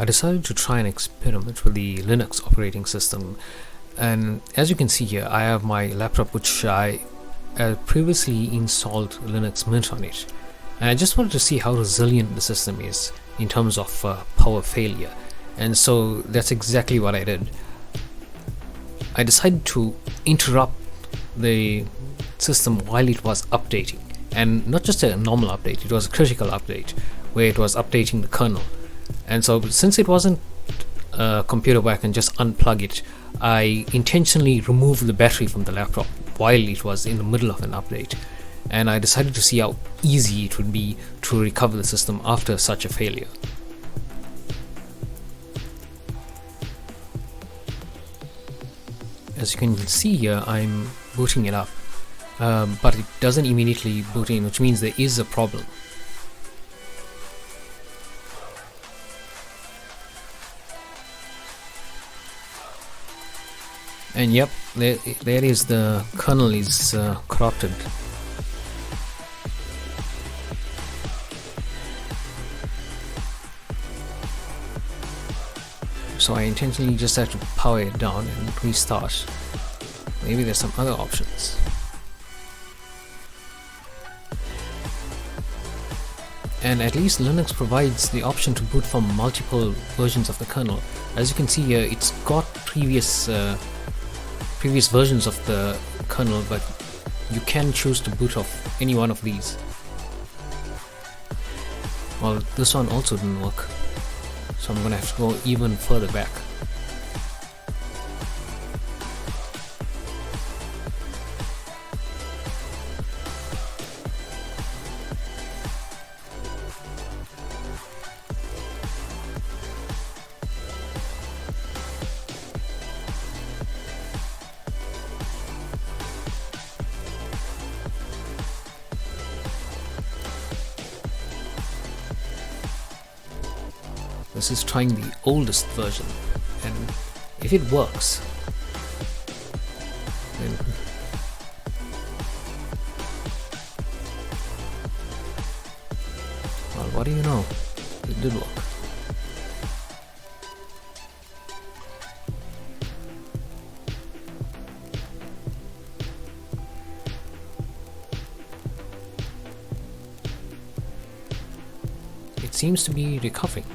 I decided to try an experiment with the Linux operating system, and as you can see here, I have my laptop which I previously installed Linux Mint on it, and I just wanted to see how resilient the system is in terms of power failure. And so that's exactly what I did. I decided to interrupt the system while it was updating, and not just a normal update, it was a critical update where it was updating the kernel. And so since it wasn't a computer where I can just unplug it, I intentionally removed the battery from the laptop while it was in the middle of an update, and I decided to see how easy it would be to recover the system after such a failure. As you can see here, I'm booting it up, but it doesn't immediately boot in, which means there is a problem. And yep, there is, the kernel is corrupted. So I intentionally just have to power it down and restart. Maybe there's some other options. And at least Linux provides the option to boot from multiple versions of the kernel. As you can see here, it's got previous versions of the kernel, but you can choose to boot off any one of these. Well, this one also didn't work, so I'm gonna have to go even further back. This is trying the oldest version, and if it works, then well, what do you know? It did work. It seems to be recovering.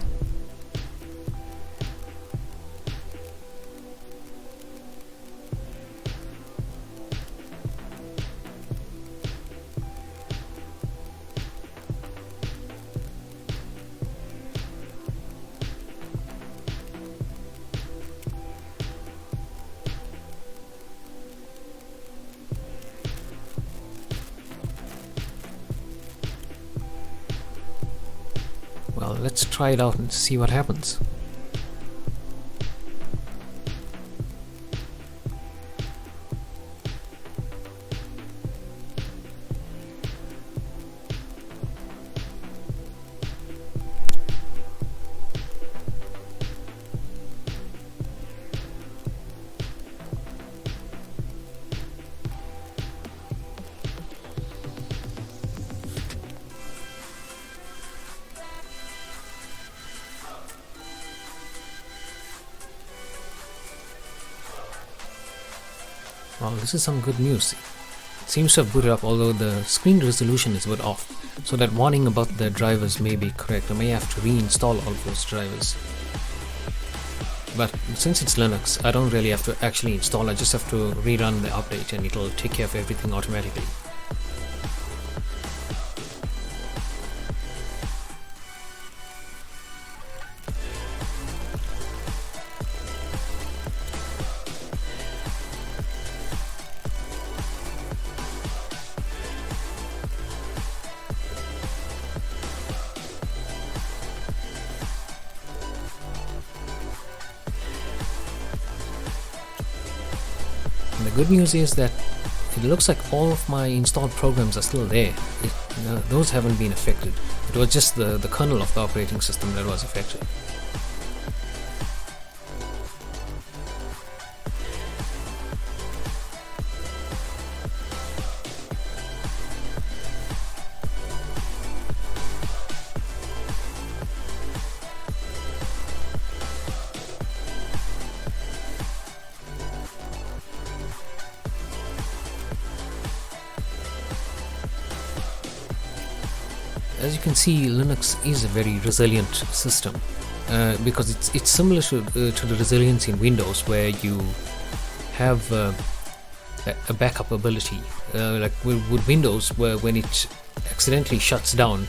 Well, let's try it out and see what happens. Well, this is some good news. It seems to have booted up, although the screen resolution is a bit off, so that warning about the drivers may be correct. I may have to reinstall all of those drivers. But since it's Linux, I don't really have to actually install, I just have to rerun the update and it'll take care of everything automatically. And the good news is that it looks like all of my installed programs are still there. Those haven't been affected. It was just the kernel of the operating system that was affected. as you can see, Linux is a very resilient system because it's similar to the resilience in Windows, where you have a backup ability. Like with Windows, where when it accidentally shuts down,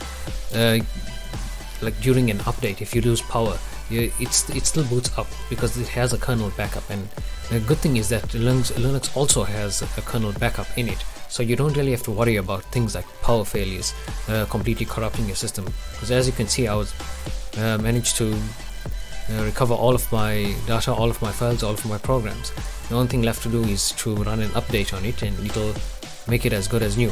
like during an update, if you lose power, it still boots up because it has a kernel backup. And the good thing is that Linux also has a kernel backup in it, so you don't really have to worry about things like power failures completely corrupting your system. Because as you can see, I was managed to recover all of my data, all of my files, all of my programs. The only thing left to do is to run an update on it, and it'll make it as good as new.